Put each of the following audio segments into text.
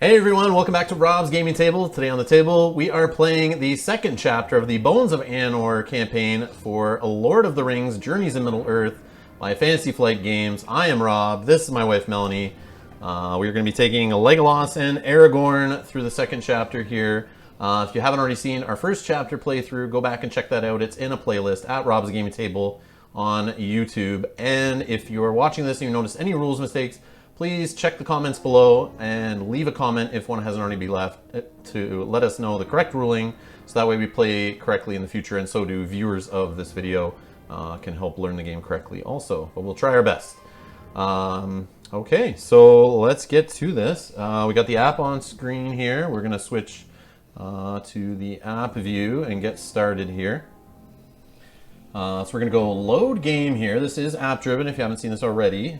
Hey everyone, welcome back to Rob's Gaming Table. Today on the table, we are playing the second chapter of the Bones of Arnor campaign for Lord of the Rings, Journeys in Middle-earth by Fantasy Flight Games. I am Rob, this is my wife Melanie. We're going to be taking Legolas and Aragorn through the second chapter here. If you haven't already seen our first chapter playthrough, go back and check that out. It's in a playlist at Rob's Gaming Table on YouTube. And if you're watching this and you notice any rules mistakes, please check the comments below and leave a comment if one hasn't already been left to let us know the correct ruling, so that way we play correctly in the future, and so do viewers of this video can help learn the game correctly also, but we'll try our best. Okay, so let's get to this. We got the app on screen here. We're going to switch to the app view and get started here. So we're going to go load game here. This is app driven if you haven't seen this already.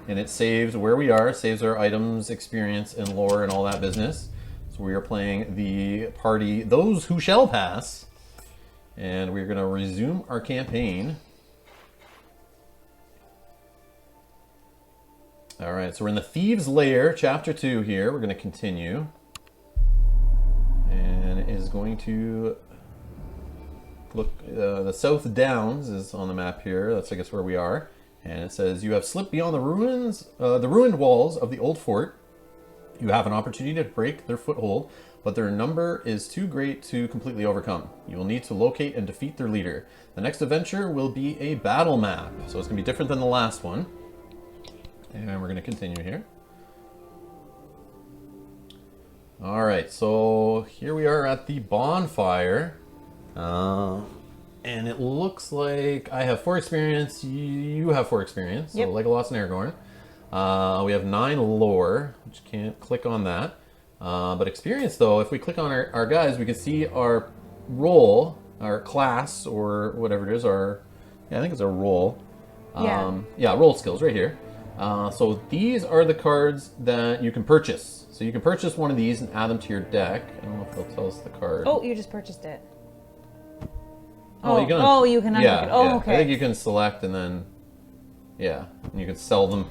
And it saves where we are, saves our items, experience, and lore, and all that business. So we are playing the party, Those Who Shall Pass. And we're going to resume our campaign. Alright, so we're in the Thieves' Lair, Chapter 2 here. We're going to continue. And it is going to look, the South Downs is on the map here. That's, I guess, where we are. And it says, you have slipped beyond the ruined walls of the old fort. You have an opportunity to break their foothold, but their number is too great to completely overcome. You will need to locate and defeat their leader. The next adventure will be a battle map. So it's going to be different than the last one. And we're going to continue here. Alright, so here we are at the bonfire. And it looks like I have 4 experience, you have 4 experience, so Legolas and Aragorn. We have 9 lore, which can't click on that. But experience though, if we click on our guys, we can see our role, our class, or whatever it is, I think it's our role. Yeah, role skills right here. So these are the cards that you can purchase. So you can purchase one of these and add them to your deck. I don't know if they'll tell us the card. Oh, you just purchased it. You can unlock it. Oh, okay. I think you can select and then, and you can sell them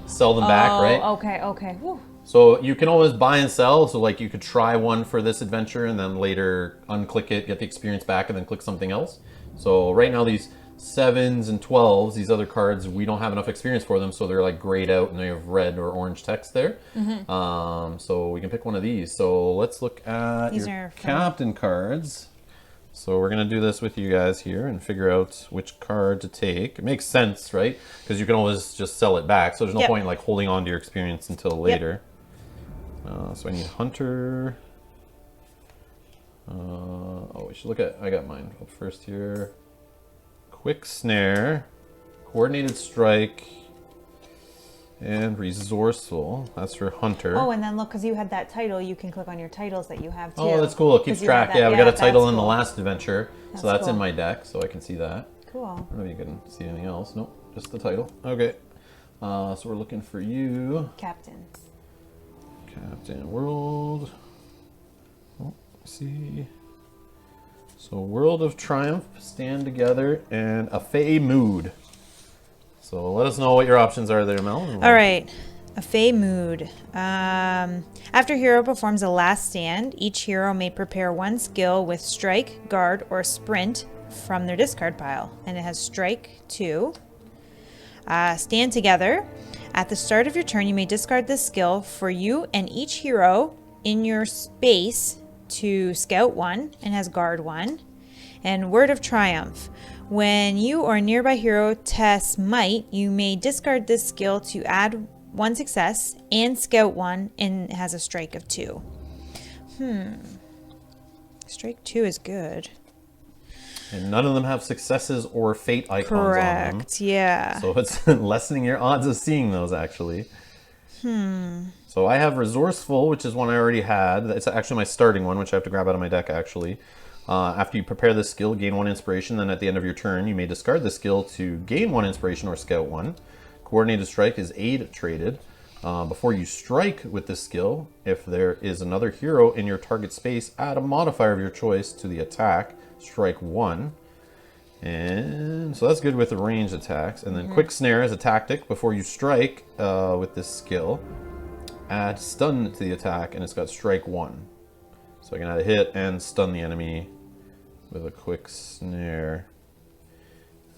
back, right? Okay. Whew. So you can always buy and sell. So like you could try one for this adventure and then later unclick it, get the experience back, and then click something else. So right now these 7s and 12s, these other cards, we don't have enough experience for them, so they're like grayed out and they have red or orange text there. So we can pick one of these. So let's look at your captain cards. So we're going to do this with you guys here and figure out which card to take. It makes sense, right? Because you can always just sell it back. So there's no point in like holding on to your experience until later. So I need Hunter. We should look at, I got mine up first here. Quick Snare, Coordinated Strike, and Resourceful. That's for Hunter. Oh, and then look, because you had that title, you can click on your titles that you have too. Oh, that's cool. It keeps track. Yeah, we got a title in the last adventure, so that's in my deck, so I can see that. Cool. I don't know if you can see anything else. Nope, just the title. Okay. So we're looking for you. Captain. Captain World. Oh, let's see. So World of Triumph, Stand Together, and a Fey Mood. So let us know what your options are there, Mel. All right, a Fey Mood. After hero performs a last stand, each hero may prepare one skill with Strike, Guard, or Sprint from their discard pile. And it has Strike 2. Stand Together. At the start of your turn, you may discard this skill for you and each hero in your space to Scout 1 and has Guard 1. And Word of Triumph. When you or a nearby hero tests Might, you may discard this skill to add 1 success and Scout 1, and it has a Strike of 2. Strike 2 is good. And none of them have successes or fate icons on them. Correct, yeah. So it's lessening your odds of seeing those, actually. So I have Resourceful, which is one I already had. It's actually my starting one, which I have to grab out of my deck, actually. After you prepare this skill, gain 1 inspiration. Then at the end of your turn, you may discard the skill to gain 1 inspiration or Scout 1. Coordinated Strike is aid traded. Before you strike with this skill, if there is another hero in your target space, add a modifier of your choice to the attack. Strike 1. And so that's good with the ranged attacks. And then Quick Snare is a tactic. Before you strike with this skill, add stun to the attack, and it's got strike 1. So I can add a hit and stun the enemy with a quick snare.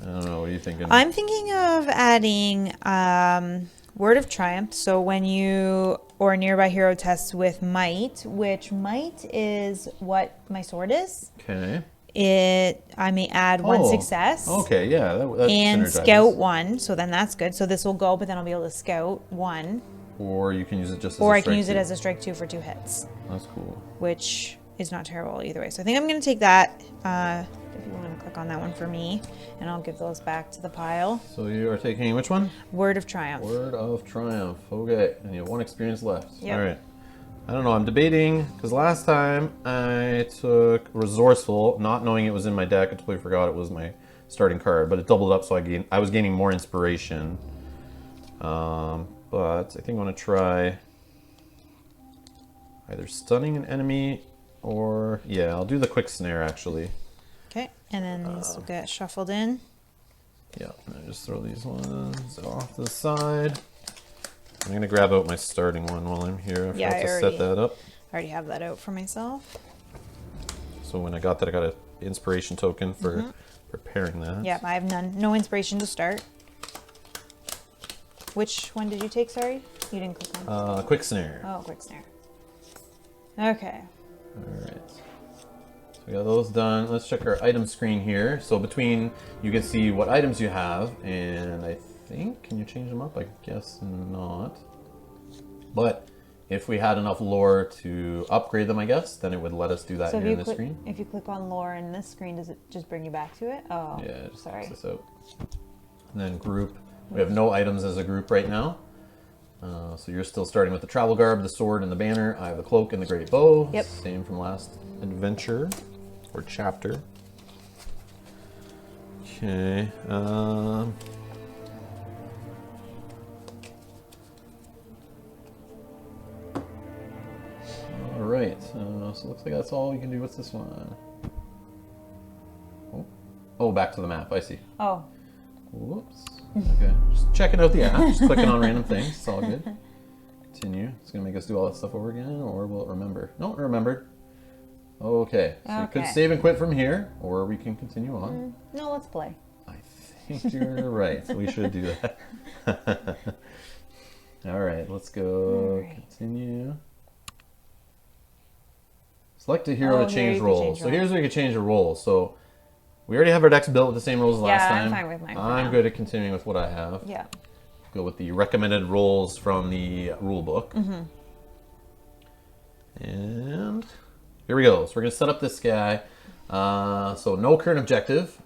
I don't know, what are you thinking? I'm thinking of adding Word of Triumph. So when you or a nearby hero tests with Might, which Might is what my sword is. Okay. I may add 1 success. Okay, yeah. That and synergizes. scout 1, so then that's good. So this will go, but then I'll be able to scout 1. Or you can use it just as Or a I can strike use it 2. as a strike 2 for 2 hits. That's cool. Which is not terrible either way. So I think I'm going to take that. If you want to click on that one for me, and I'll give those back to the pile. So you are taking which one? Word of Triumph. Word of Triumph. Okay, and you have 1 experience left. Yep. All right. I don't know. I'm debating because last time I took Resourceful, not knowing it was in my deck. I totally forgot it was my starting card, but it doubled up, so I was gaining more inspiration. But I think I'm going to try either stunning an enemy or, yeah, I'll do the quick snare actually. Okay, and then these will get shuffled in. Yeah, I just throw these ones off to the side. I'm going to grab out my starting one while I'm here. I forgot to set that up. I already have that out for myself. So when I got that, I got an inspiration token for preparing that. Yeah, I have none. No inspiration to start. Which one did you take, sorry? You didn't click on. Quick snare. Oh, quick snare. Okay. Alright. So we got those done. Let's check our item screen here. So between, you can see what items you have, and I think, can you change them up? I guess not. But if we had enough lore to upgrade them, I guess, then it would let us do that So here in this screen. if you click on lore in this screen, does it just bring you back to it? Oh, Yeah, just sorry. X this out. And then group. We have no items as a group right now. So you're still starting with the travel garb, the sword, and the banner. I have the cloak and the great bow. Yep. Same from last adventure or chapter. Okay. All right. So it looks like that's all we can do. What's this one? Oh, back to the map. I see. Oh. Whoops. Okay, just checking out the app, just clicking on random things. It's all good. Continue. It's going to make us do all that stuff over again, or will it remember? No, it remembered. Okay, so we could save and quit from here, or we can continue on. No, let's play. I think you're right. We should do that. All right, let's go. Continue. Select a hero to change roles. So here's where you can change a role. So we already have our decks built with the same rules as last time. I'm fine with mine. I'm good at continuing with what I have. Yeah. Go with the recommended roles from the rule book. And here we go. So we're going to set up this guy. So no current objective.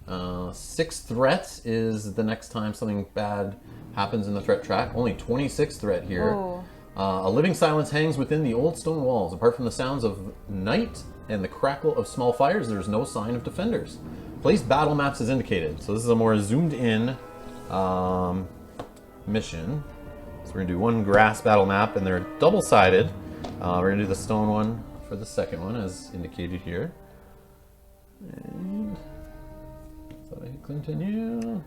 6 threats is the next time something bad happens in the threat track. Only 26 threat here. Oh. A living silence hangs within the old stone walls. Apart from the sounds of night and the crackle of small fires, there's no sign of defenders. Place battle maps as indicated. So this is a more zoomed in mission. So we're going to do one grass battle map, and they're double-sided. We're going to do the stone one for the second one, as indicated here. And thought I hit continue.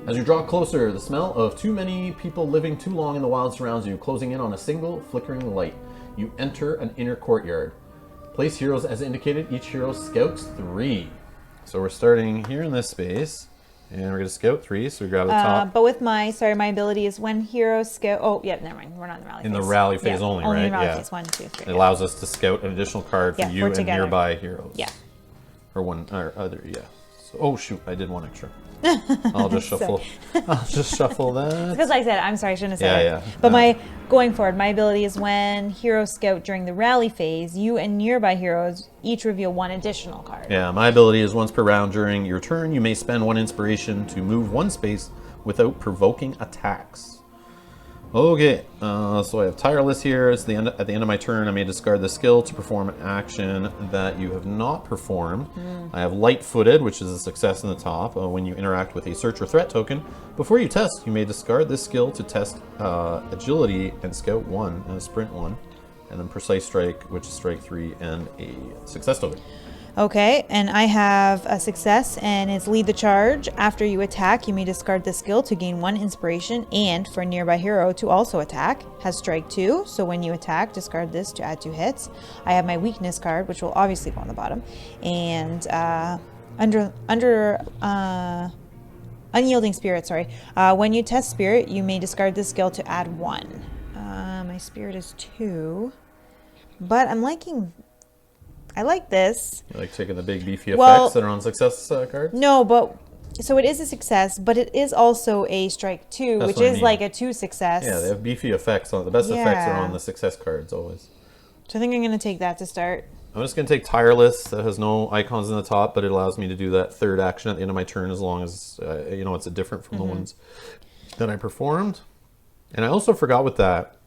As you draw closer, the smell of too many people living too long in the wild surrounds you, closing in on a single flickering light. You enter an inner courtyard. Place heroes as indicated. Each hero scouts 3. So we're starting here in this space, and we're going to scout 3. So we grab the top. But with my ability is when heroes scout. Oh, yeah, never mind. We're not in the rally phase. In the rally phase only, right? Only rally Yeah. phase 1, 2, 3. It allows us to scout an additional card for you and together. nearby heroes. Yeah. Or one or other, yeah. So, oh shoot, I did one extra. I'll just shuffle. I'll just shuffle that. Because like I said, I'm sorry, I shouldn't have said it. Yeah. But my going forward, my ability is when heroes scout during the rally phase, you and nearby heroes each reveal 1 additional card. Yeah, my ability is once per round during your turn, you may spend 1 inspiration to move 1 space without provoking attacks. Okay, so I have Tireless here. At the end of my turn, I may discard the skill to perform an action that you have not performed. I have Light-Footed, which is a success in the top. When you interact with a search or threat token, before you test, you may discard this skill to test Agility and Scout 1 and a Sprint 1, and then Precise Strike, which is Strike 3, and a success token. Okay, and I have a success, and it's lead the charge. After you attack, you may discard the skill to gain 1 inspiration, and for a nearby hero to also attack. Has strike 2, so when you attack, discard this to add 2 hits. I have my weakness card, which will obviously go on the bottom, and unyielding spirit. Sorry. When you test spirit, you may discard this skill to add 1. My spirit is 2, but I like this. You like taking the big beefy effects that are on success cards? No, but so it is a success, but it is also a strike 2, That's which what I is mean. like a 2 success. Yeah, they have beefy effects on it. The best effects are on the success cards always. So I think I'm going to take that to start. I'm just going to take Tireless. That has no icons in the top, but it allows me to do that third action at the end of my turn as long as, it's different from the ones that I performed. And I also forgot with that,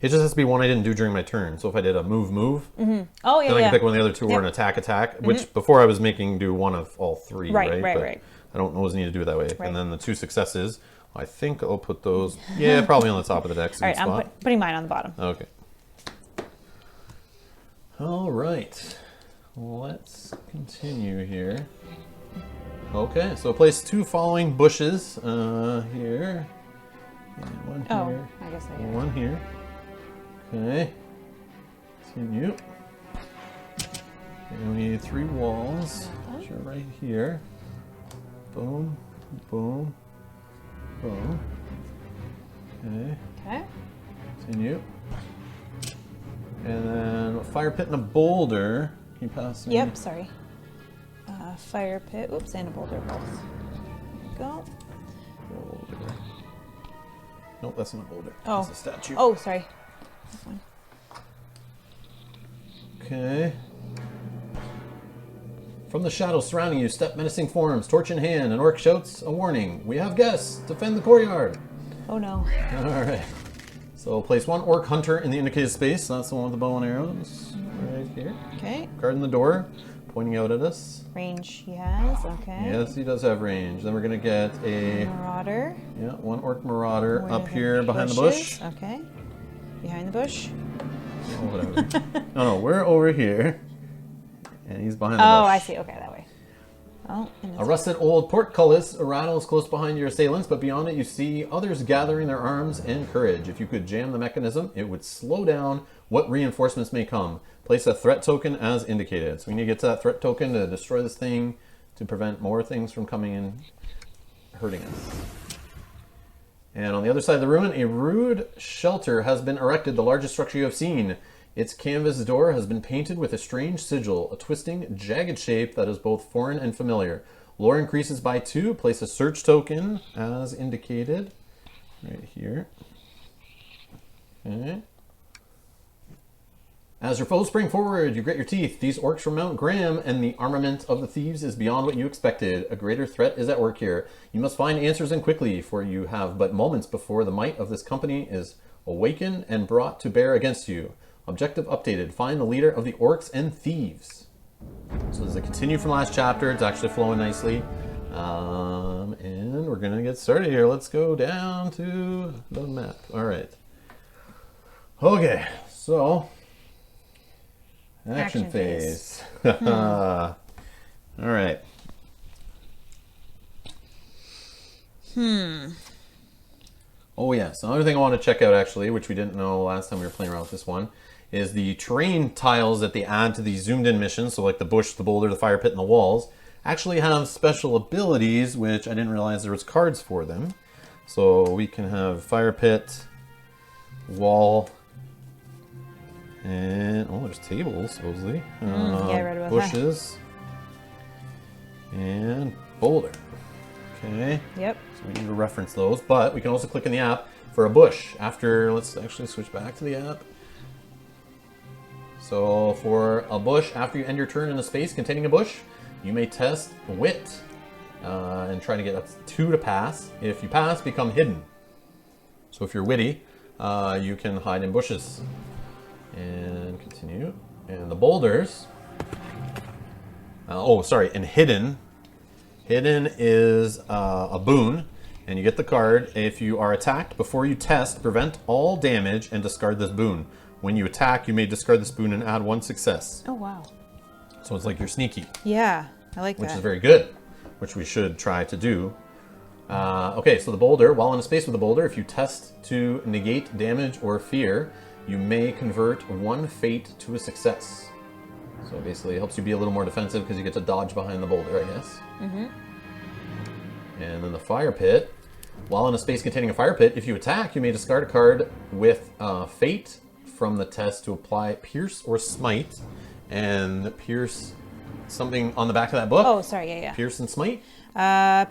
it just has to be one I didn't do during my turn. So if I did a move, Oh, yeah, then I can pick one of the other two or an attack, which before I was making do one of all 3, right? Right. I don't always need to do it that way. Right. And then the 2 successes, I think I'll put those, probably on the top of the deck. All right, I'm putting mine on the bottom. Okay. All right. Let's continue here. Okay, so place 2 following bushes here. And 1 here. Oh, I guess I And 1 here. Okay. Continue. And we need 3 walls, which are right here. Boom, boom, boom. Okay. Okay. Continue. And then a fire pit and a boulder. Can you pass me? Yep, sorry. Fire pit. Oops, and a boulder both. There we go. Boulder. Nope, that's not a boulder. Oh. That's a statue. Oh, sorry. This one. Okay. From the shadows surrounding you, step menacing forms, torch in hand. An orc shouts a warning. We have guests. Defend the courtyard. Oh, no. All right. So place 1 orc hunter in the indicated space. That's the one with the bow and arrows. Right here. Okay. Guarding the door, pointing out at us. Range he has. Okay. Yes, he does have range. Then we're going to get a... Marauder. Yeah, 1 orc marauder Where up the here behind the bush. bushes. Okay. Behind the bush. Oh, whatever. No, we're over here. And he's behind the bush. Oh, I see. Okay, that way. Oh, and A rusted old portcullis rattles close behind your assailants, but beyond it you see others gathering their arms and courage. If you could jam the mechanism, it would slow down what reinforcements may come. Place a threat token as indicated. So we need to get to that threat token to destroy this thing to prevent more things from coming in hurting us. And on the other side of the ruin, a rude shelter has been erected, the largest structure you have seen. Its canvas door has been painted with a strange sigil, a twisting, jagged shape that is both foreign and familiar. Lore increases by 2. Place a search token as indicated right here. Okay. As your foes spring forward, you grit your teeth. These orcs from Mount Graham and the armament of the thieves is beyond what you expected. A greater threat is at work here. You must find answers and quickly, for you have but moments before the might of this company is awakened and brought to bear against you. Objective updated. Find the leader of the orcs and thieves. So this is a continue from last chapter. It's actually flowing nicely. And we're going to get started here. Let's go down to the map. All right. Okay, so... Action phase. All right. Oh yes, another thing I want to check out actually, which we didn't know last time we were playing around with this one, is the terrain tiles that they add to these zoomed in missions, so like the bush, the boulder, the fire pit, and the walls, actually have special abilities, which I didn't realize there was cards for them. So we can have fire pit, wall, and oh, there's tables supposedly. Yeah, I read about that. Bushes and boulder. Okay. Yep. So we need to reference those, but we can also click in the app for a bush. After, let's actually switch back to the app. So for a bush, after you end your turn in a space containing a bush, you may test wit and try to get up to 2 to pass. If you pass, become hidden. So if you're witty, you can hide in bushes. And continue. And the boulders. And hidden. Hidden is a boon, and you get the card. If you are attacked before you test, prevent all damage and discard this boon. When you attack, you may discard this boon and add 1 success. Oh, wow. So it's like you're sneaky, Yeah, I like which that. is very good, which we should try to do. Okay, so the boulder, while in a space with the boulder, if you test to negate damage or fear, you may convert one fate to a success. So basically it helps you be a little more defensive because you get to dodge behind the boulder, I guess. Mm-hmm. And then the fire pit. While in a space containing a fire pit, if you attack, you may discard a card with fate from the test to apply pierce or smite. And pierce, something on the back of that book. Oh, sorry, yeah. Pierce and smite.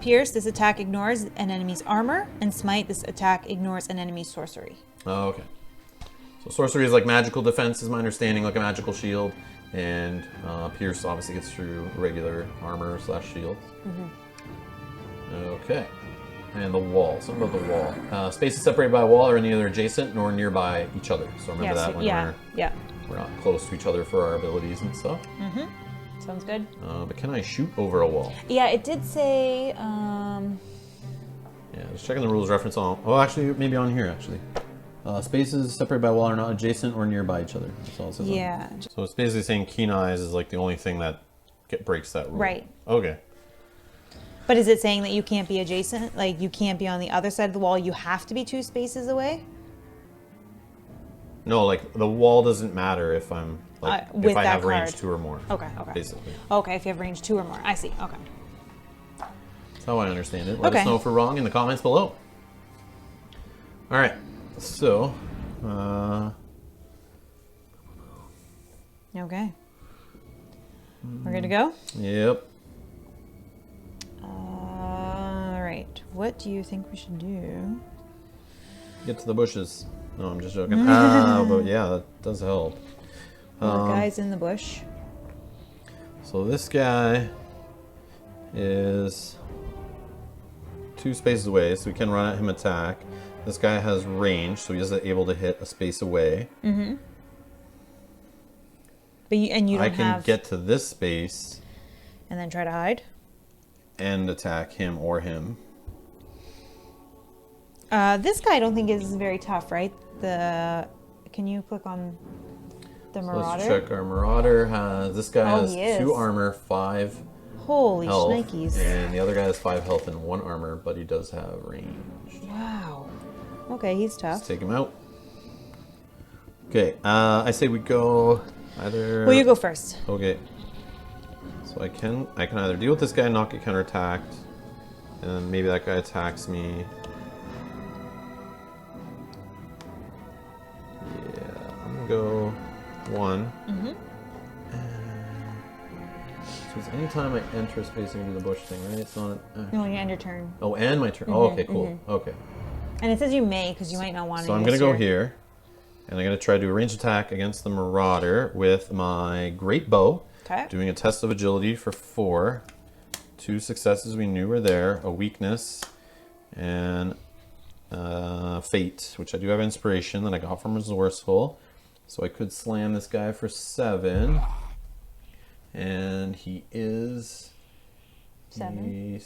Pierce, this attack ignores an enemy's armor, and smite, this attack ignores an enemy's sorcery. Oh, okay. So sorcery is like magical defense, is my understanding, like a magical shield. And pierce obviously gets through regular armor / shields. Okay. And the wall. Something about the wall. Spaces separated by a wall are neither adjacent nor nearby each other. So remember that when we're not close to each other for our abilities and stuff. Sounds good. But can I shoot over a wall? Yeah, it did say. Yeah, just checking the rules reference on. Oh, actually, maybe on here actually. Spaces separated by a wall are not adjacent or nearby each other. That's all it says. Yeah. So it's basically saying keen eyes is like the only thing that breaks that rule. Right. Okay. But is it saying that you can't be adjacent? Like you can't be on the other side of the wall? You have to be 2 spaces away? No, like the wall doesn't matter if I'm like with if I that have range card. 2 or more. Okay. Basically. Okay, if you have range 2 or more. I see. Okay. That's how I understand it. Let Okay. us know if we're wrong in the comments below. All right. So, Okay. We're good to go? yep. All right. What do you think we should do? Get to the bushes. No, I'm just joking. But yeah, that does help. More guys in the bush. So this guy is 2 spaces away, so we can run at him attack. This guy has range, so he is able to hit a space away. But you don't I can have... get to this space And then try to hide? and attack him or him. This guy I don't think is very tough, right? Can you click on the Marauder? Let's check our Marauder. This guy has he is. 2 armor, 5 Holy health, shnikes. and the other guy has 5 health and 1 armor, but he does have range. Wow. Okay, he's tough. Let's take him out. Okay, I say we go either. Well, you go first. Okay. So I can either deal with this guy and not get counterattacked, and then maybe that guy attacks me. Yeah, I'm gonna go 1. So it's anytime I enter a space and do the bush thing, right? It's not. No, you end your turn. Oh, and my turn. Oh, okay, cool. Okay. And it says you may, because you might not want to. So I'm gonna go here, and I'm gonna try to do a ranged attack against the Marauder with my great bow. Okay. Doing a test of agility for 4. 2 successes we knew were there, a weakness, and fate, which I do have inspiration that I got from Resourceful. So I could slam this guy for 7. And he is 7.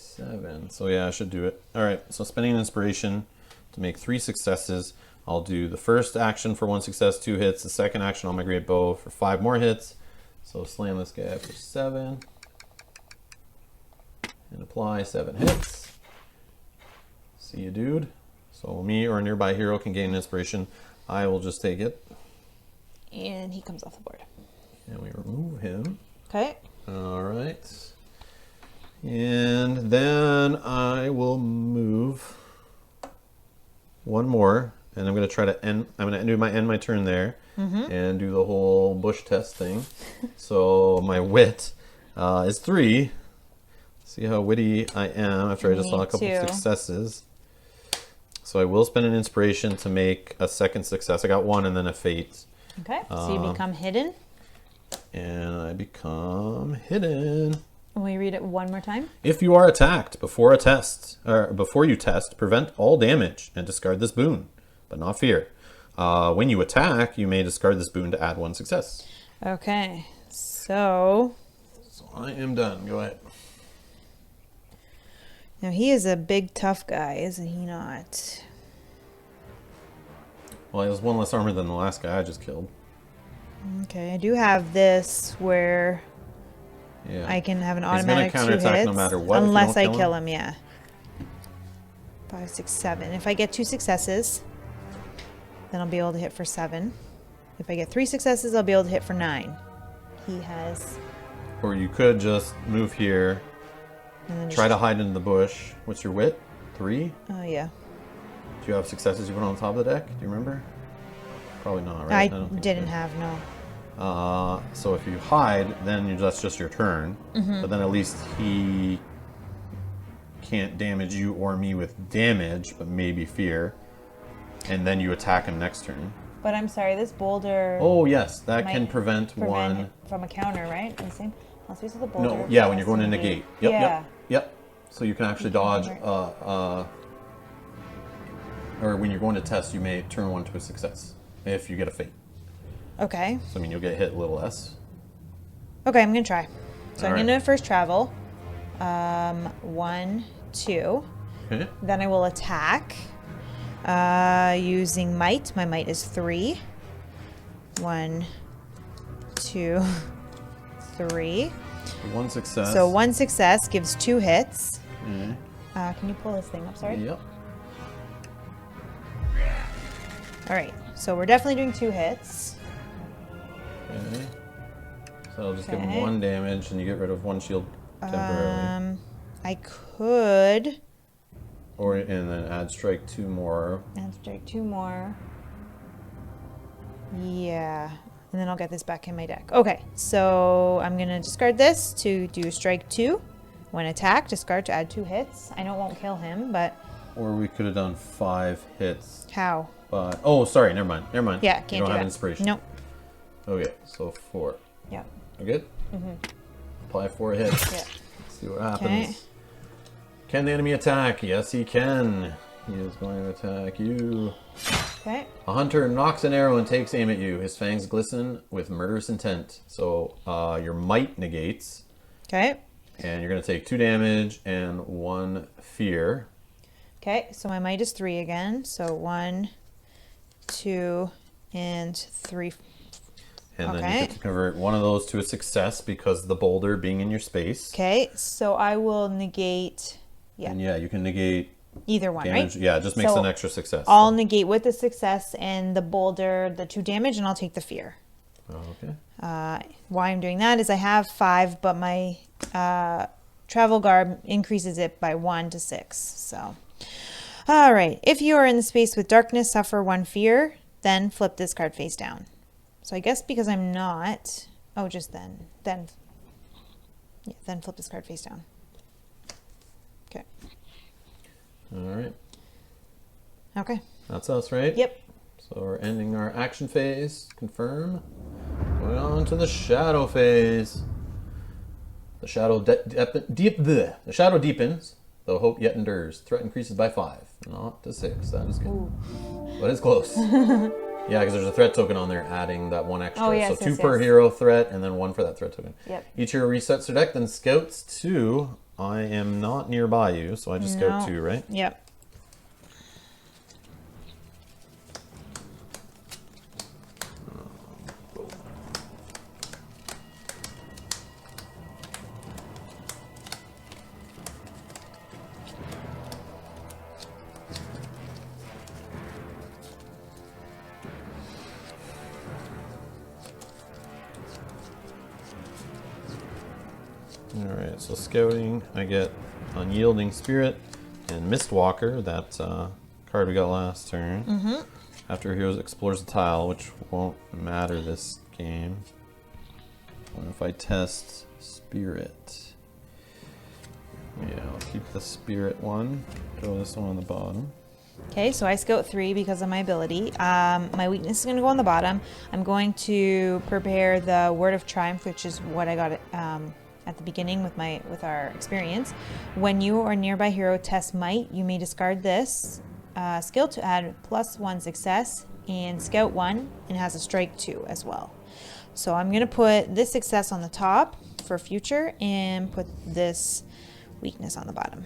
So yeah, I should do it. All right, so spending an inspiration to make 3 successes. I'll do the first action for 1 success, 2 hits. The second action on my great bow for 5 more hits. So slam this guy for 7. And apply 7 hits. See you, dude. So me or a nearby hero can gain an inspiration. I will just take it. And he comes off the board. And we remove him. Okay. All right. And then I will move 1 more. And I'm going to try to end my turn there. And do the whole bush test thing. So my wit is 3. See how witty I am after I just saw a couple of successes. So I will spend an inspiration to make a second success. I got 1 and then a fate. Okay. So you become hidden. And I become hidden. Will you read it one more time? If you are attacked before you test, prevent all damage and discard this boon, but not fear. When you attack, you may discard this boon to add 1 success. Okay. So I am done. Go ahead. now he is a big tough guy, isn't he not? Well, he has 1 less armor than the last guy I just killed. Okay, I do have this where Yeah. I can have an He's gonna automatic 2 counterattack hits. no matter what if you Unless don't I kill kill him. him, yeah. 5, 6, 7. If I get 2 successes, then I'll be able to hit for 7. If I get 3 successes, I'll be able to hit for 9. He has... Or you could just move here, And then try to just... hide in the bush. What's your wit? 3? Oh, yeah. Do you have successes you put on top of the deck? Do you remember? Probably not, right? I don't think didn't you did. have, no. So if you hide, then that's just your turn. But then at least he can't damage you or me with damage, but maybe fear. And then you attack him next turn. But I'm sorry, this boulder... Oh yes, that might can prevent one. it from a counter, right? The same. Let's use the boulder. No, yeah, when you're plus going to negate. Yep, yeah. yep. So you can actually dodge. Or when you're going to test, you may turn one to a success if you get a fate. Okay. So I mean, you'll get hit a little less. Okay, I'm gonna try. So I'm Alright. gonna first travel. 1, 2. Okay. Then I will attack. Using might. My might is 3. 1, 2, 3. One success. So 1 success gives 2 hits. Okay. Can you pull this thing up? Sorry. Yep. All right. So we're definitely doing 2 hits. Okay. So I'll just give him Okay. 1 damage, and you get rid of 1 shield temporarily. I could. Or and then add strike 2 more. And strike 2 more. Yeah. And then I'll get this back in my deck. Okay, so I'm going to discard this to do strike 2. When attacked, discard to add 2 hits. I know it won't kill him, but Or we could have done 5 hits. how? But oh, sorry, never mind. Never mind. Yeah, You can't don't do have that. inspiration. Nope. Okay, so 4. Yep. You good? Apply 4 hits. Yeah. See what happens. Okay. Can the enemy attack? Yes, he can. He is going to attack you. Okay. A hunter knocks an arrow and takes aim at you. His fangs glisten with murderous intent. So your might negates, Okay. and you're going to take 2 damage and 1 fear. Okay, so my might is 3 again. So 1, 2, and 3. And then Okay. you get to convert one of those to a success because of the boulder being in your space. Okay, so I will negate, And yeah, you can negate either one, damage. right? Yeah, it just makes So an extra success. I'll negate with the success and the boulder, the 2 damage, and I'll take the fear. Okay. Why I'm doing that is I have 5, but my travel garb increases it by 1 to 6. So, all right. If you are in the space with darkness, suffer 1 fear, then flip this card face down. So I guess because I'm not, oh, just then flip this card face down. Okay. All right. Okay. That's us, right? Yep. So we're ending our action phase. Confirm. Going on to the shadow phase. The shadow the shadow deepens, though hope yet endures. Threat increases by 5, not to 6. That is good, Ooh. but it's close. Yeah, because there's a threat token on there, adding that 1 extra. Oh, yes, so 2 yes, per yes. hero threat, and then 1 for that threat token. Yep. Each hero resets their deck, then scouts 2. I am not nearby you, so I just scout 2, right? Yep. Alright, so scouting, I get Unyielding Spirit and Mistwalker, that card we got last turn. After heroes explores the tile, which won't matter this game. What if I test Spirit? Yeah, I'll keep the Spirit one, throw this one on the bottom. Okay, so I scout 3 because of my ability. My weakness is going to go on the bottom. I'm going to prepare the Word of Triumph, which is what I got at the beginning with our experience. When you or nearby hero test might, you may discard this skill to add +1 success and scout 1, and has a strike 2 as well. So I'm going to put this success on the top for future and put this weakness on the bottom.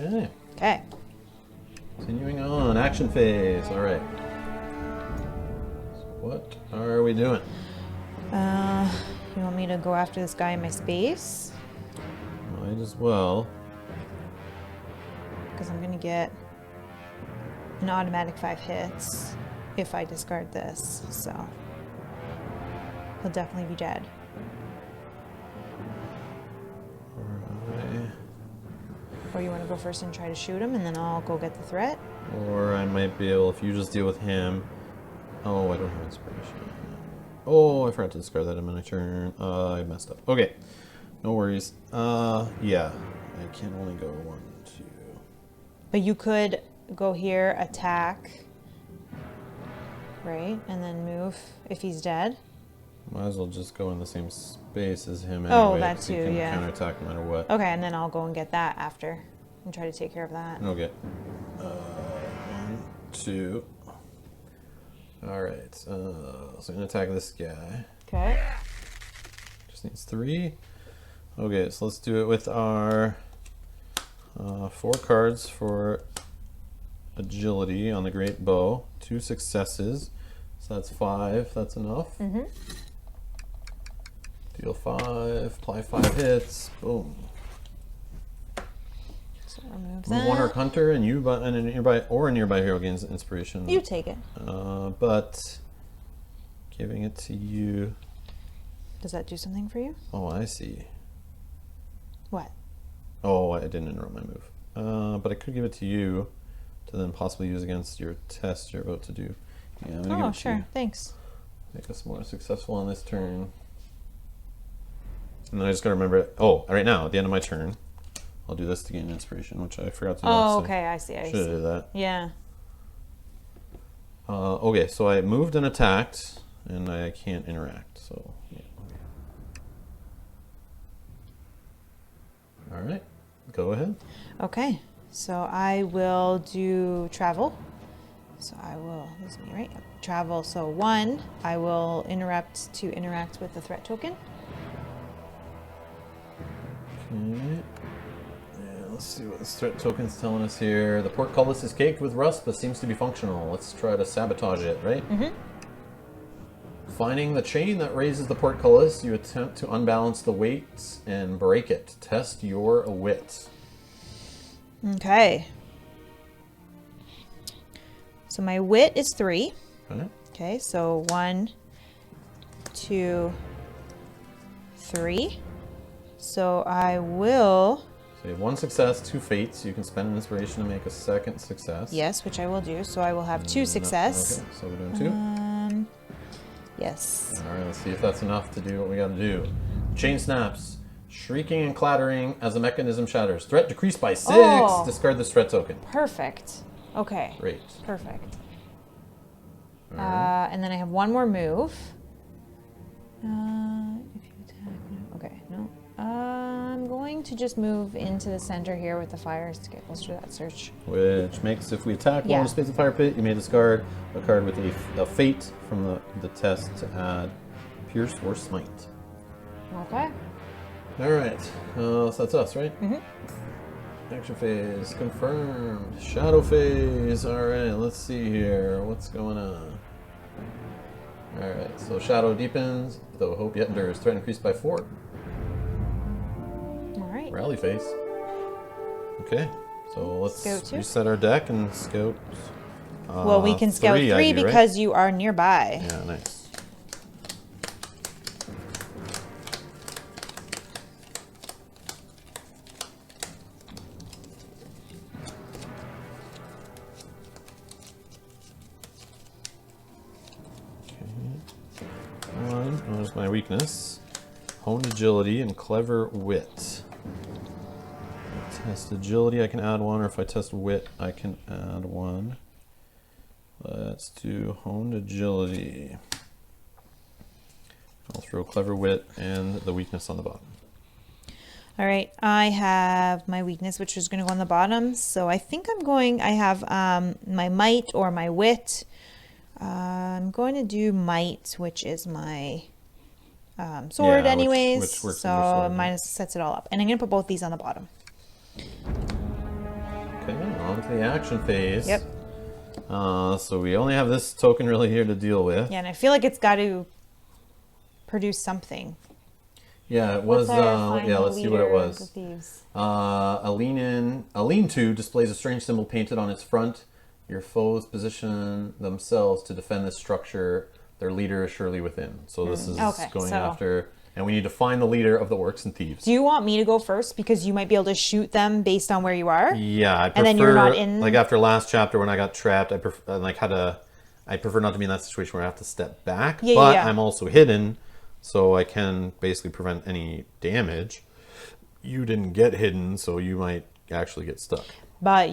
Okay. Okay. Continuing on, action phase. All right. So what are we doing? You want me to go after this guy in my space? Might as well. Because I'm going to get an automatic 5 hits if I discard this. So he'll definitely be dead. Alright. Or you want to go first and try to shoot him, and then I'll go get the threat? Or I might be able, if you just deal with him. Oh, I don't have inspiration. Oh, I forgot to discard that in my turn. I messed up. Okay, no worries. Yeah, I can only go 1, 2. But you could go here, attack, right? And then move if he's dead. Might as well just go in the same space as him anyway. Oh, that 'cause he too, can yeah. counterattack no matter what. Okay, and then I'll go and get that after and try to take care of that. Okay. 1, 2. Alright, so I'm gonna attack this guy. Okay. Just needs 3. Okay, so let's do it with our 4 cards for agility on the great bow. 2 successes, so that's 5. That's enough. Mm-hmm. Deal 5, apply 5 hits. Boom. So remove Move that. 1 Orc Hunter, and you and a nearby hero gains inspiration. You take it. But giving it to you. Does that do something for you? Oh, I see. What? Oh, I didn't interrupt my move. But I could give it to you to then possibly use against your test you're about to do. Yeah, I'm gonna give Oh, it to sure. you. Thanks. Make us more successful on this turn. And then I just gotta remember, oh, right now, at the end of my turn, I'll do this to gain inspiration, which I forgot to do. Oh, so okay. I see. I should have see. did that. Yeah. Okay, so I moved and attacked, and I can't interact, so yeah. All right, go ahead. Okay. So I will do travel. So I will, this is me, right? Yep. Travel. So 1, I will interact with the threat token. Okay. Yeah, let's see what this threat token's telling us here. The portcullis is caked with rust, but seems to be functional. Let's try to sabotage it, right? Mm-hmm. Finding the chain that raises the portcullis, you attempt to unbalance the weights and break it. Test your wit. Okay. So my wit is 3. Okay. Okay, so 1, 2, 3. So I will, So you have 1 success, 2 fates. You can spend an inspiration to make a second success. yes, which I will do. So I will have 2 success. Okay, so we're doing 2. Yes. All right, let's see if that's enough to do what we got to do. Chain snaps, shrieking and clattering as the mechanism shatters. Threat decreased by 6. Oh. Discard this threat token. Perfect. Okay. Great. Perfect. All right. And then I have 1 more move. If you attack, no. Okay, no. I'm going to just move into the center here with the fires to get closer to that search. Which makes, if we attack one Yeah. of the space of fire pit, you may discard a card with a fate from the test to add pierce or smite. Okay. All right, so that's us, right? Mm-hmm. Action phase confirmed. Shadow phase. All right, let's see here. What's going on? All right, so shadow deepens, though hope yet endures. Threat increased by 4. All right. Rally phase. Okay, so let's Scout 2. reset our deck and scout. Well, we can scout 3 I do, right? because you are nearby. Yeah, nice. There's my weakness. Honed agility and clever wit. Test agility, I can add 1, or if I test wit, I can add 1. Let's do honed agility. I'll throw clever wit and the weakness on the bottom. All right, I have my weakness, which is going to go on the bottom. So I think I have my might or my wit. I'm going to do might, which is my sword Yeah, anyways. which works with so your sword, yeah. minus sets it all up. And I'm going to put both these on the bottom. Okay, on to the action phase. Yep. So we only have this token really here to deal with. Yeah, and I feel like it's got to produce something. Yeah, it was. What's our Yeah, final let's see what it leader of was. the Thieves? A lean-to displays a strange symbol painted on its front. Your foes position themselves to defend this structure. Their leader is surely within. So this is Okay, going so- after, and we need to find the leader of the orcs and thieves. Do you want me to go first because you might be able to shoot them based on where you are? Yeah, I prefer. And then you're not in- Like after last chapter when I got trapped, I prefer not to be in that situation where I have to step back. Yeah, but yeah. I'm also hidden, so I can basically prevent any damage. You didn't get hidden, so you might actually get stuck. But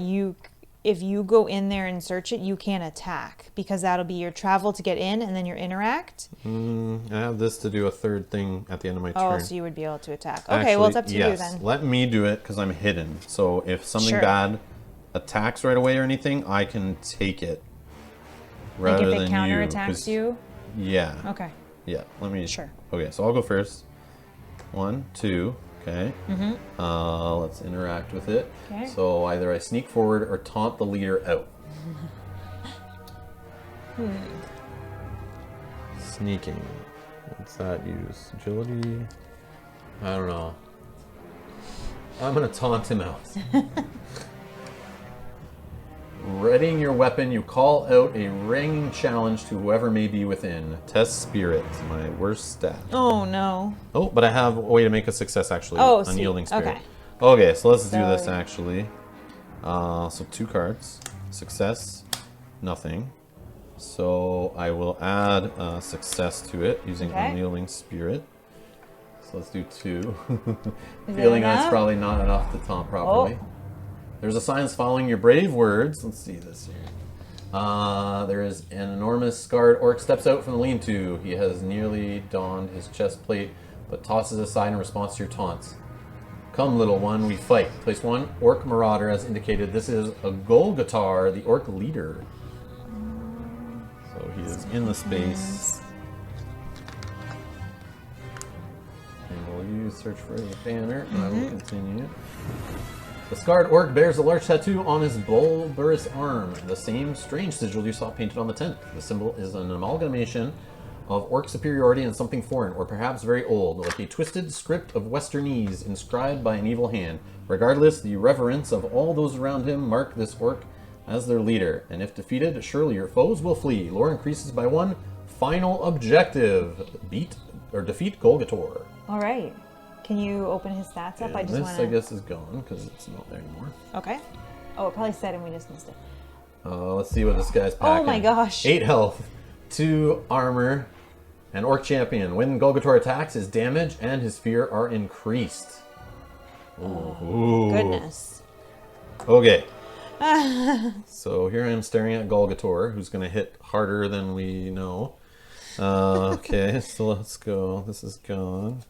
if you go in there and search it, you can't attack because that'll be your travel to get in and then your interact. I have this to do a third thing at the end of my Oh, turn. so you would be able to attack. Okay, well, it's up to you then. Let me do it because I'm hidden. So if something Sure. bad attacks right away or anything, I can take it. Like Rather if it than counterattacks 'cause- you? Yeah. Okay. Yeah. Let me. Sure. Okay, so I'll go first. 1, 2. Okay. Let's interact with it. Okay. So either I sneak forward or taunt the leader out. Sneaking. What's that use? Agility? I don't know. I'm gonna taunt him out. Readying your weapon, you call out a ringing challenge to whoever may be within. Test spirit, my worst stat. Oh, no. Oh, but I have a way to make a success actually. Oh, Unyielding sweet. spirit. Okay. Okay, so let's do this So- actually. So 2 cards. Success, nothing. So I will add success to it using Okay. Unyielding Spirit. So let's do 2. Is Feeling that that's enough? probably not enough to taunt properly. Oh. There's a science following your brave words. Let's see this here. There is an enormous scarred orc steps out from the lean-to. He has nearly donned his chest plate, but tosses aside in response to your taunts. Come, little one, we fight. Place 1 orc marauder as indicated. This is a Golgatar, the orc leader. So he is in the space. And we'll use search for his banner, and I will continue. The scarred orc bears a large tattoo on his bulbous arm, the same strange sigil you saw painted on the tent. The symbol is an amalgamation of orc superiority and something foreign, or perhaps very old, like a twisted script of Westernese inscribed by an evil hand. Regardless, the reverence of all those around him mark this orc as their leader, and if defeated, surely your foes will flee. Lore increases by 1. Final objective: defeat Golgator. All right. Can you open his stats up? I And just this, want to... I guess, is gone because it's not there anymore. Okay. Oh, it probably said and we just missed it. Let's see what this guy's packing. Oh my gosh. 8 health, 2 armor, and orc champion. When Golgator attacks, his damage and his fear are increased. Ooh. Goodness. Okay. So here I am staring at Golgator, who's going to hit harder than we know. Okay, so let's go. This is gone.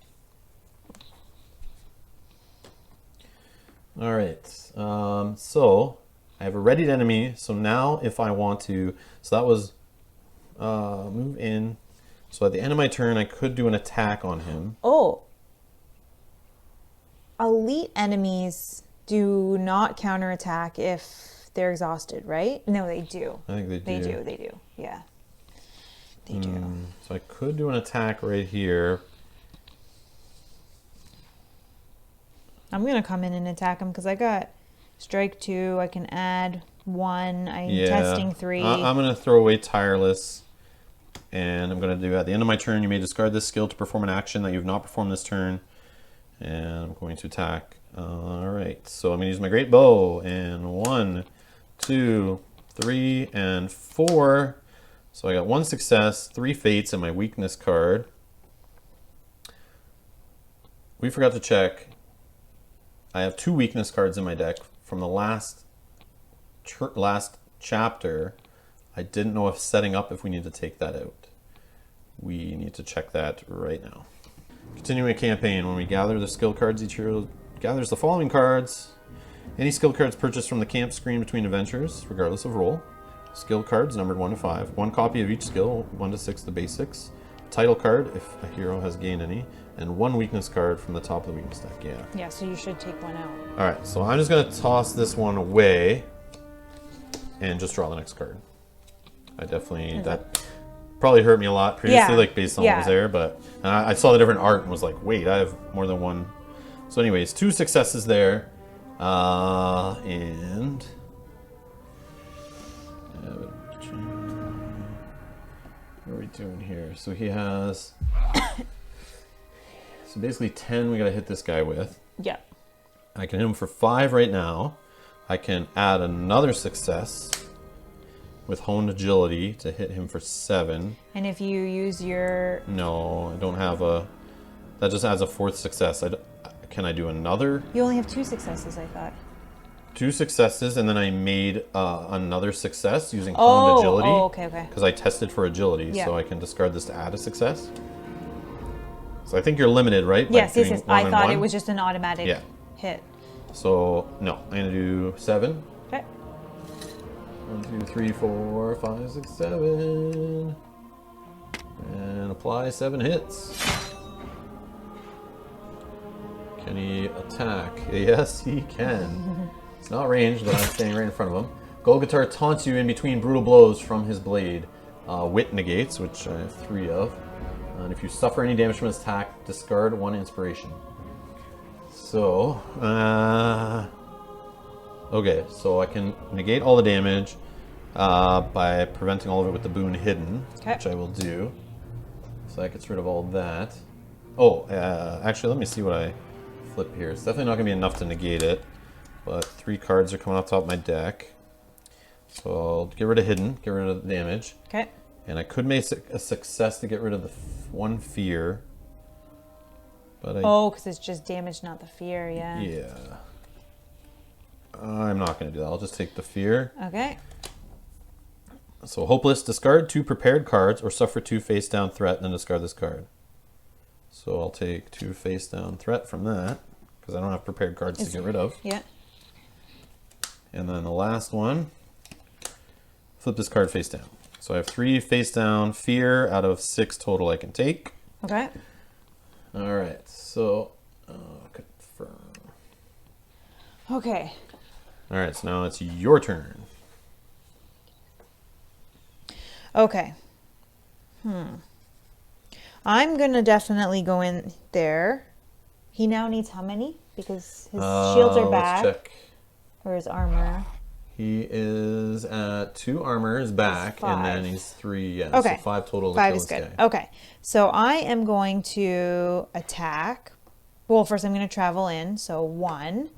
All right. So I have a readied enemy. So now if I want to, so that was move in. So at the end of my turn, I could do an attack on him. Oh. Elite enemies do not counterattack if they're exhausted, right? No, they do. I think they do. They do. Yeah. They do. So I could do an attack right here. I'm going to come in and attack him because I got strike 2. I can add 1. I'm Yeah. testing 3. I'm going to throw away Tireless. And I'm going to do, at the end of my turn, you may discard this skill to perform an action that you have not performed this turn. And I'm going to attack. All right. So I'm going to use my Great Bow. And 1, 2, 3, and 4. So I got 1 success, 3 fates, and my weakness card. We forgot to check. I have 2 weakness cards in my deck from the last chapter. I didn't know if setting up if we need to take that out. We need to check that right now. Continuing a campaign. When we gather the skill cards, each hero gathers the following cards. Any skill cards purchased from the camp screen between adventures, regardless of role. Skill cards numbered 1 to 5. 1 copy of each skill, 1 to 6 the basics. Title card if a hero has gained any. And 1 weakness card from the top of the weakness deck. Yeah. Yeah, so you should take 1 out. Alright, so I'm just going to toss this one away and just draw the next card. I definitely... probably hurt me a lot previously, Yeah. like based on what was there. But I saw the different art and was like, wait, I have more than one. So, anyways, 2 successes there, and what are we doing here? So he has so basically 10. We gotta hit this guy with. Yeah. I can hit him for 5 right now. I can add another success with honed agility to hit him for 7. And if you use your... No, I don't have a... That just adds a 4th success. Can I do another? You only have 2 successes, I thought. 2 successes, and then I made another success using honed agility. Oh, okay, okay. Because I tested for agility, Yeah. so I can discard this to add a success. So I think you're limited, right? Yes, By yes, doing yes. 1 I and thought 1? it was just an automatic Yeah. hit. So, no. I'm going to do 7. Okay. 1, 2, 3, 4, 5, 6, 7. And apply 7 hits. Can he attack? Yes, he can. It's not ranged, but I'm standing right in front of him. Golgatar taunts you in between brutal blows from his blade. Wit negates, which I have 3 of. And if you suffer any damage from his attack, discard 1 inspiration. So, okay, so I can negate all the damage by preventing all of it with the boon hidden, which I will do. So that gets rid of all that. Oh, actually, let me see what I flip here. It's definitely not going to be enough to negate it, but 3 cards are coming off top of my deck. So I'll get rid of hidden, get rid of the damage. Okay. And I could make a success to get rid of the 1 fear. But because it's just damage, not the fear, yeah. Yeah. I'm not going to do that. I'll just take the fear. Okay. So hopeless, discard 2 prepared cards or suffer 2 face down threat and then discard this card. So I'll take 2 face down threat from that because I don't have prepared cards to get rid of. Yeah. And then the last one, flip this card face down. So I have 3 face down fear out of 6 total I can take. Okay. All right, so confirm. Okay. All right, so now it's your turn. Okay. I'm going to definitely go in there. He now needs how many? Because his shields are back. Let's check. Or his armor. He is at 2 armor, is back, and then he's 3, yeah. Okay. So 5 total to 5 kill is this good. guy. Okay. So I am going to attack. Well, first I'm going to travel in. So 1.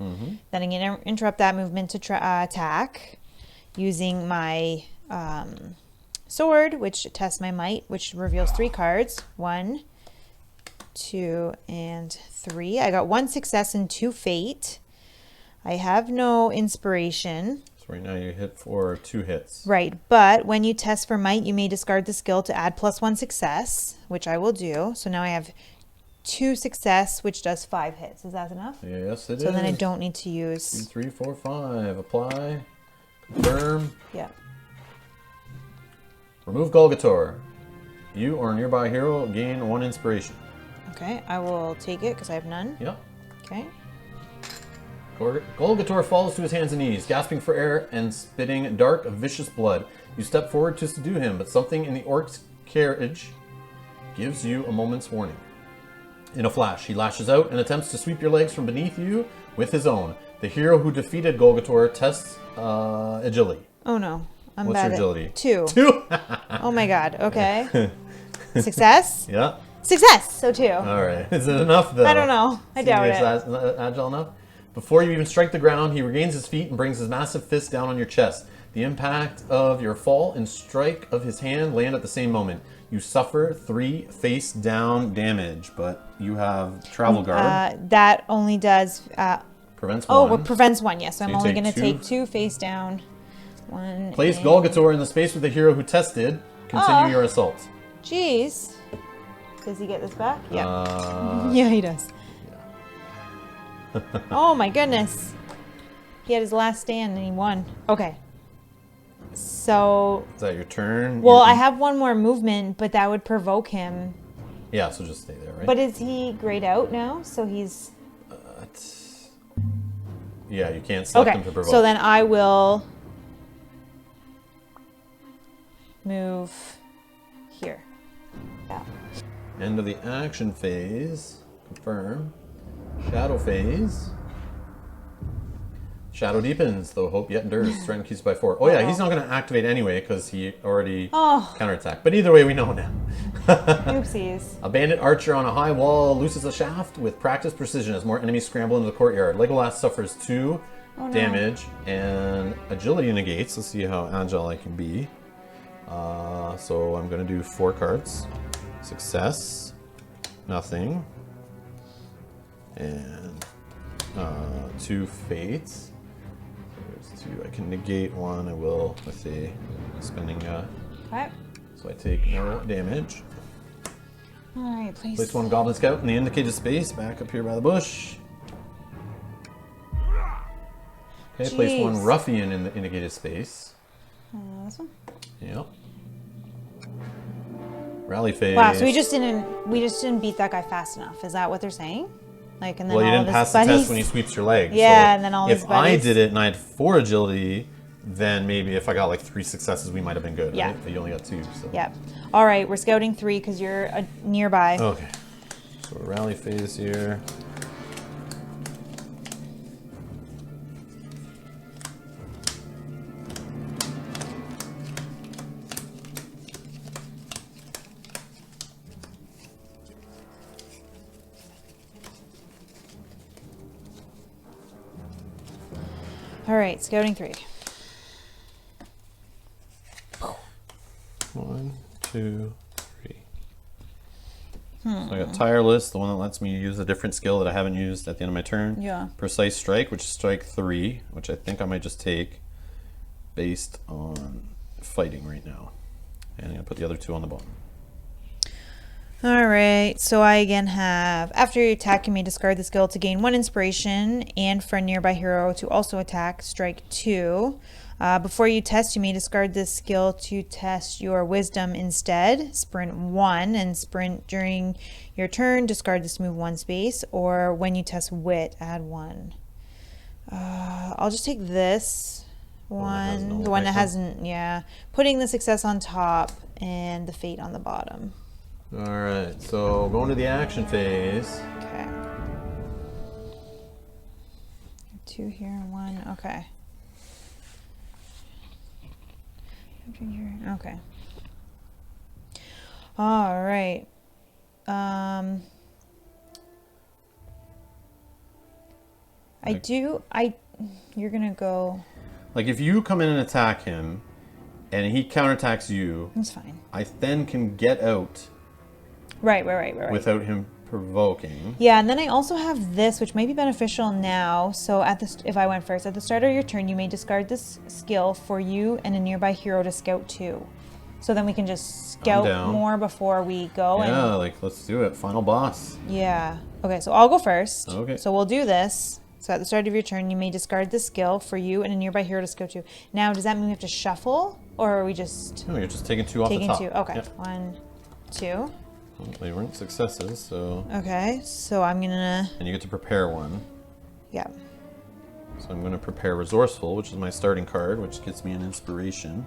Then I'm going to interrupt that movement to attack using my sword, which tests my might, which reveals 3 cards. 1, 2, and 3. I got 1 success and 2 fate. I have no inspiration. So right now you hit for 2 hits. Right, but when you test for might, you may discard the skill to add +1 success, which I will do. So now I have 2 success, which does 5 hits. Is that enough? Yes, it is. So then I don't need to 2, use... 3, 4, 5. Apply. Confirm. Yeah. Remove Golgator. You or a nearby hero gain 1 inspiration. Okay, I will take it because I have none. Yep. Okay. Golgator falls to his hands and knees, gasping for air and spitting dark, vicious blood. You step forward to subdue him, but something in the orc's carriage gives you a moment's warning. In a flash, he lashes out and attempts to sweep your legs from beneath you with his own. The hero who defeated Golgator tests agility. Oh no, I'm What's bad your agility? at 2. 2? Oh my god, okay. Success? Yeah. Success, so 2. All right. Is it enough, though? I don't know. I doubt it. Agile enough? Before you even strike the ground, he regains his feet and brings his massive fist down on your chest. The impact of your fall and strike of his hand land at the same moment. You suffer 3 face down damage, but you have travel guard. That only does... prevents 1. Oh, it prevents 1, yes. So I'm you only take going to 2. take 2 face down. 1. Place Golgator in the space with the hero who tested. Continue your assault. Jeez. Does he get this back? Yeah. Yeah. Yeah, he does. Oh my goodness. He had his last stand and he won. Okay. So... Is that your turn? Well, I have 1 more movement, but that would provoke him. Yeah, so just stay there, right? But is he grayed out now? So he's... Yeah, you can't select him to provoke. So then I will move here. Yeah. End of the action phase. Confirm. Shadow phase. Shadow deepens, though hope yet endures. Strength increases by 4. Oh yeah, he's not going to activate anyway because he already counterattacked. But either way, we know now. Oopsies. A bandit archer on a high wall looses a shaft with practiced precision as more enemies scramble into the courtyard. Legolas suffers 2 damage and agility negates. Let's see how agile I can be. So I'm going to do 4 cards. Success. Nothing. And 2 fates. There's 2. I can negate 1. I will with a spending. Okay. So I take no damage. All right, Place 1 Goblin Scout in the indicated space, back up here by the bush. Okay, place 1 Ruffian in the indicated space. This one. Yep. Rally phase. Wow, so we just didn't beat that guy fast enough. Is that what they're saying? Like, and then Well, you all didn't of pass his the buddies? test when he sweeps your leg. Yeah, so and then all his if buddies. I did it and I had 4 agility, then maybe if I got like 3 successes, we might have been good. Yeah. Right? But you only got 2. So. Yep. All right, we're scouting 3 because you're nearby. Okay. So rally phase here. All right, scouting 3. 1, 2, 3. So I got Tireless, the one that lets me use a different skill that I haven't used at the end of my turn. Yeah. Precise Strike, which is strike 3, which I think I might just take based on fighting right now. And I'm going to put the other 2 on the bottom. All right, so I again have, after you attack, you may discard the skill to gain 1 inspiration, and for a nearby hero to also attack, strike 2. Before you test, you may discard this skill to test your wisdom instead. Sprint 1, and sprint during your turn, discard this to move 1 space, or when you test wit, add 1. I'll just take this one, the one that hasn't, yeah. Putting the success on top and the fate on the bottom. All right, so going to the action phase. Okay. 2 here and 1. Okay. Okay. All right. You're gonna go. Like if you come in and attack him, and he counterattacks you, That's fine. I then can get out. Right. Without him provoking. Yeah, and then I also have this, which may be beneficial now. So if I went first, at the start of your turn, you may discard this skill for you and a nearby hero to scout 2. So then we can just scout more before we go. Yeah, like let's do it. Final boss. Yeah. Okay, so I'll go first. Okay. So we'll do this. So at the start of your turn, you may discard this skill for you and a nearby hero to scout 2. Now, does that mean we have to shuffle, or are we just No, you're just taking 2 off the top. taking 2? Okay. Yep. 1, 2. Well, they weren't successes, so. Okay, so I'm gonna. And you get to prepare 1. Yeah. So I'm going to prepare Resourceful, which is my starting card, which gets me an inspiration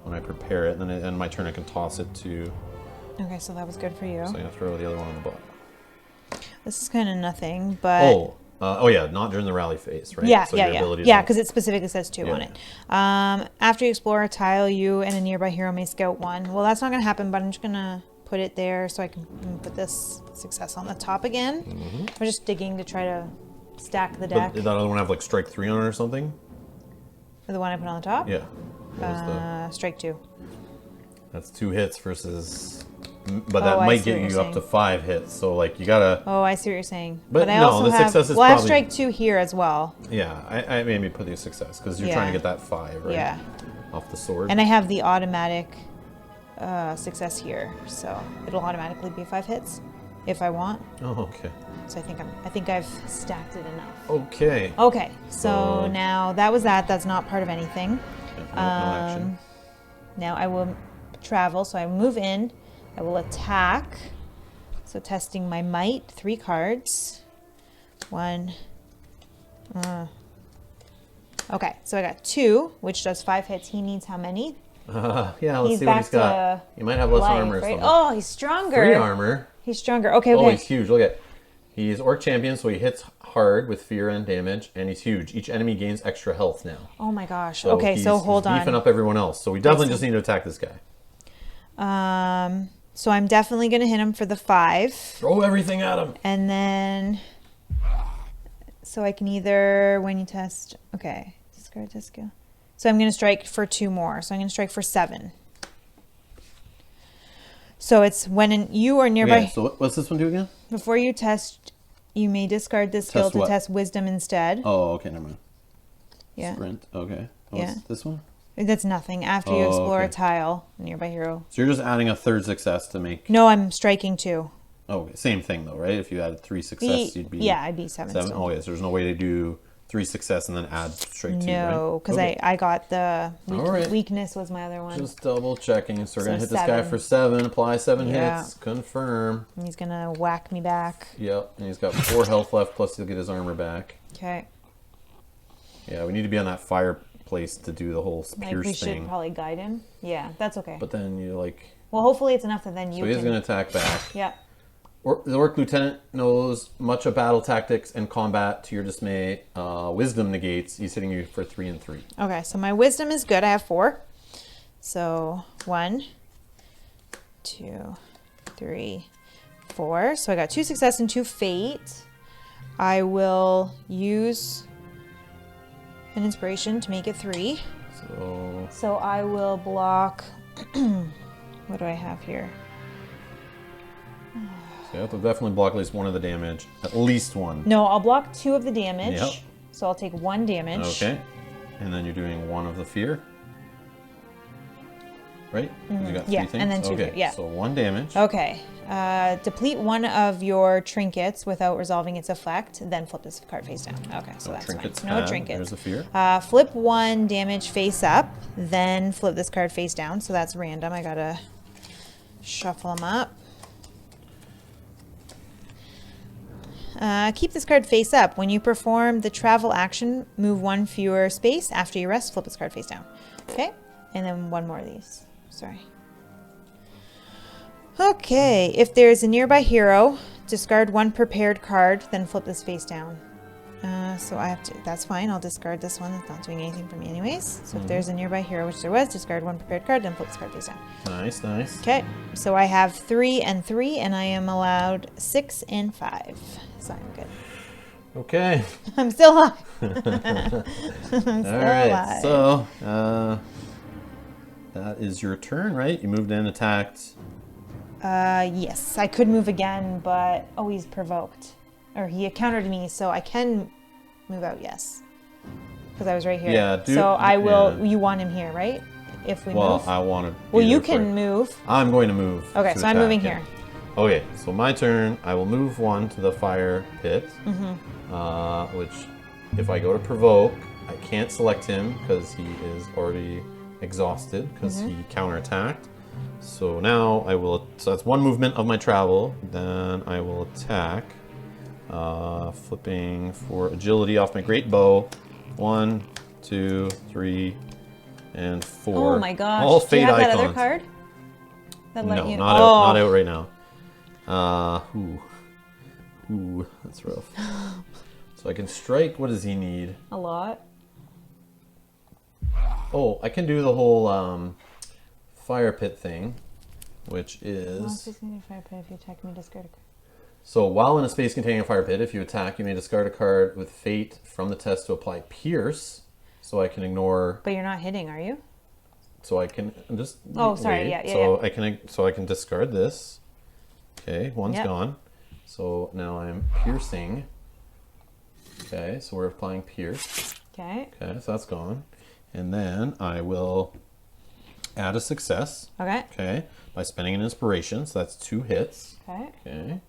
when I prepare it. And then at the end of my turn, I can toss it to. Okay, so that was good for you. So I'm going to throw the other one on the bottom. This is kind of nothing, but. Oh yeah, not during the rally phase, right? Yeah, so yeah, because it specifically says 2 on it. After you explore a tile, you and a nearby hero may scout 1. Well, that's not going to happen, but I'm just going to put it there so I can put this success on the top again. We're just digging to try to stack the deck. Did that other one have like strike 3 on it or something? The one I put on the top? Yeah. What was Strike 2. That's 2 hits versus. But that might get you up to 5 hits. So like you gotta. Oh, I see what you're saying. But I no, also the have, success is well, I have probably. strike 2 here as well. Yeah, I maybe put the success because you're trying to get that 5, right? Yeah. Off the sword. And I have the automatic success here, so it'll automatically be 5 hits if I want. Oh, okay. So I think I've stacked it enough. Okay. Okay, so now that was that. That's not part of anything. Yeah, no action. Now I will travel, so I move in. I will attack. So testing my might, 3 cards. 1. Okay, so I got 2, which does 5 hits. He needs how many? Yeah, let's He's see what back he's got. to He might have less life, armor or right? something. Oh, he's stronger. 3 armor. He's stronger. Okay, Oh, okay. he's huge. Look at. He's Orc Champion, so he hits hard with fear and damage, and he's huge. Each enemy gains extra health now. Oh my gosh. So Okay, so hold he's beefing on. up everyone else. So we definitely just need to attack this guy. So I'm definitely going to hit him for the 5. Throw everything at him. And then, so I can either, when you test, okay, discard this skill. So I'm going to strike for 2 more. So I'm going to strike for 7. So it's when you are nearby. Okay, so what's this one do again? Before you test, you may discard this skill Test to what? test wisdom instead. Oh, okay, never mind. Yeah. Sprint, okay. Oh, Yeah. This one? That's nothing. After you explore a okay. tile, nearby hero. So you're just adding a 3rd success to make... No, I'm striking 2. Oh, okay. Same thing though, right? If you added 3 success, you'd be... Yeah, I'd be 7. 7. Still. Oh, yes. There's no way to do 3 success and then add straight 2, right? No, because Okay. I got the All right. weakness was my other one. Just double checking. So we're So going to hit this guy 7. for 7, apply 7 Yeah. hits, confirm. And he's gonna whack me back. Yep, and he's got 4 health left, plus he'll get his armor back. Okay. Yeah, we need to be on that fireplace to do the whole Like pierce we thing. should probably guide him. Yeah, that's okay. But then you like... Well, hopefully it's enough that then you So he's can. going to attack back. Yeah. The Orc Lieutenant knows much of battle tactics and combat to your dismay. Wisdom negates. He's hitting you for 3 and 3. Okay, so my wisdom is good. I have 4. So 1, 2, 3, 4. So I got 2 success and 2 fate. I will use an inspiration to make it 3. So I will block. What do I have here? So you have to definitely block at least 1 of the damage. At least 1. No, I'll block 2 of the damage. Yep. So I'll take 1 damage. Okay. And then you're doing 1 of the fear. Right? You got 3 Yeah, things? and then 2 Okay, fear, yeah. so 1 damage. Okay. Deplete 1 of your trinkets without resolving its effect, then flip this card face down. Okay, so that's trinkets fine. No bad. trinkets. There's a fear. Flip 1 damage face up, then flip this card face down. So that's random. I gotta shuffle them up. Keep this card face up. When you perform the travel action, move 1 fewer space. After you rest, flip this card face down. Okay, and then 1 more of these. Sorry. Okay, if there's a nearby hero, discard 1 prepared card, then flip this face down. So I have to, that's fine, I'll discard this one, it's not doing anything for me anyways. So if there's a nearby hero, which there was, discard 1 prepared card, then flip this card face down. Nice, nice. Okay, so I have 3 and 3, and I am allowed 6 and 5. So I'm good. Okay. I'm still alive. I'm still All right. alive. So that is your turn, right? You moved in, attacked. Yes, I could move again, but oh, he's provoked, or he countered me, so I can move out. Yes, because I was right here. Yeah. So I will. yeah. You want him here, right? If we Well, move. I wanted. Well, you can move. I'm going to move. Okay, to so I'm attack, moving yeah. here. Okay, so my turn. I will move 1 to the fire pit. Which, if I go to provoke, I can't select him because he is already exhausted because he counterattacked. So now I will. So that's 1 movement of my travel. Then I will attack, flipping for agility off my great bow. 1, 2, 3, and 4. Oh my gosh! All Do you fate have that icons. other card? That let No, you. not out right now. Ooh, that's rough. So I can strike. What does he need? A lot. Oh, I can do the whole fire pit thing, which Well, is just gonna fire pit if you attack me, discard a card. so while in a space containing a fire pit, if you attack, you may discard a card with fate from the test to apply pierce. So I can ignore. But you're not hitting, are you? So I can just. Oh, sorry, wait. yeah, So I can discard this. Okay, 1's Yep. gone. So now I'm piercing. Okay, so we're applying pierce. Okay. Okay, so that's gone. And then I will add a success. Okay. Okay, by spending an inspiration. So that's 2 hits. Okay. Okay.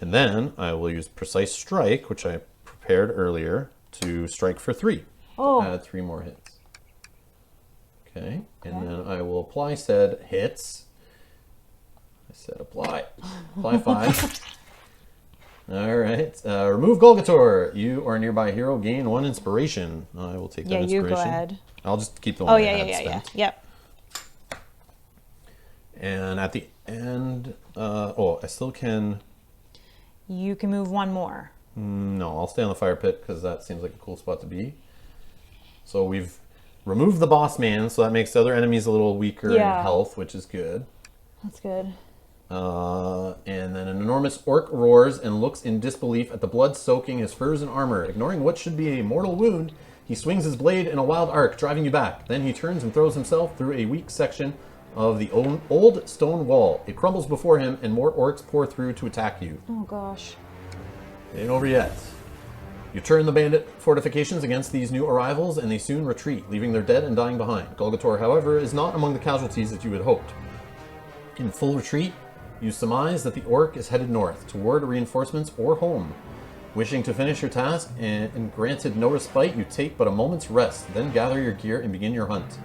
And then I will use precise strike, which I prepared earlier, to strike for 3. Oh. Add 3 more hits. Okay, and then I will apply said hits. I said apply. Apply 5. All right. Remove Golgator. You or a nearby hero gain 1 inspiration. I will take that Yeah, inspiration. you go ahead. I'll just keep the one Oh, I yeah, had yeah, yeah, spent. yeah. Yep. And at the end, I still can. You can move 1 more. No, I'll stay on the fire pit because that seems like a cool spot to be. So we've removed the boss man, so that makes the other enemies a little weaker in health, which is good. That's good. And then an enormous orc roars and looks in disbelief at the blood soaking his furs and armor. Ignoring what should be a mortal wound, he swings his blade in a wild arc, driving you back. Then he turns and throws himself through a weak section of the old stone wall. It crumbles before him, and more orcs pour through to attack you. Oh, gosh. It ain't over yet. You turn the bandit fortifications against these new arrivals, and they soon retreat, leaving their dead and dying behind. Golgator, however, is not among the casualties that you had hoped. In full retreat, you surmise that the orc is headed north, toward reinforcements or home. Wishing to finish your task, and granted no respite, you take but a moment's rest, then gather your gear and begin your hunt.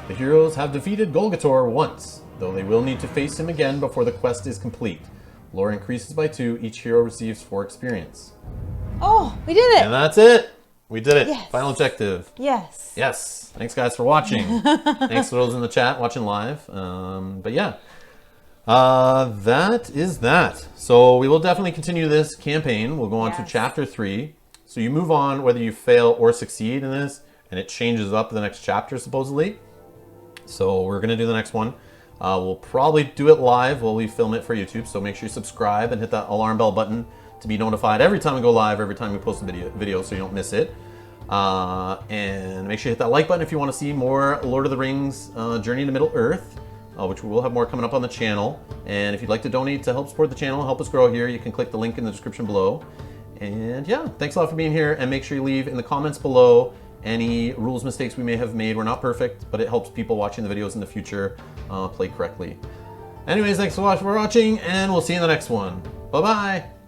The heroes have defeated Golgator once, though they will need to face him again before the quest is complete. Lore increases by 2, each hero receives 4 experience. Oh, we did it! And that's it! We did it! Yes. Final objective. Yes. Yes! Thanks guys for watching. Thanks to those in the chat watching live. But yeah. That is that. So we will definitely continue this campaign. We'll go on to chapter 3. So you move on whether you fail or succeed in this, and it changes up the next chapter supposedly. So we're going to do the next one. We'll probably do it live while we film it for YouTube, so make sure you subscribe and hit that alarm bell button to be notified every time we go live, every time we post a video so you don't miss it. And make sure you hit that like button if you want to see more Lord of the Rings Journey to Middle-earth, which we will have more coming up on the channel. And if you'd like to donate to help support the channel, help us grow here, you can click the link in the description below. And yeah, thanks a lot for being here, and make sure you leave in the comments below any rules mistakes we may have made. We're not perfect, but it helps people watching the videos in the future play correctly. Anyways, thanks for watching, and we'll see you in the next one. Bye-bye!